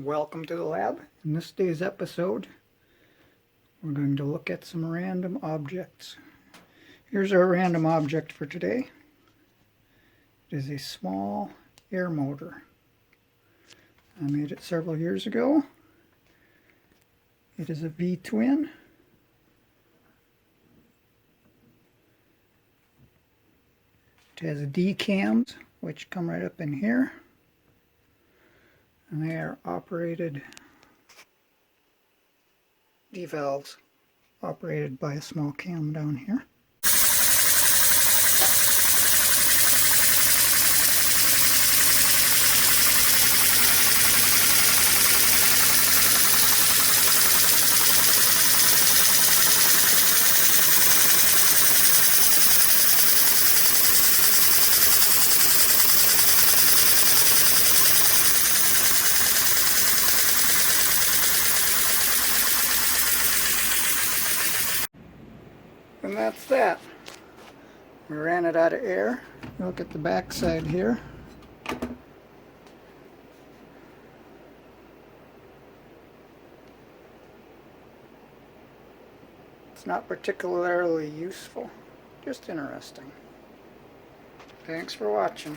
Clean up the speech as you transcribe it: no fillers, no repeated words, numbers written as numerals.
Welcome to the lab. In this day's episode, we're going to look at some random objects. Here's our random object for today. It is a small air motor. I made it several years ago. It is a Vee Twin. It has D-cams, which come right up in here. And they are operated, D-valves, operated by a small cam down here. And that's that. We ran it out of air. Look at the back side here. It's not particularly useful, just interesting. Thanks for watching.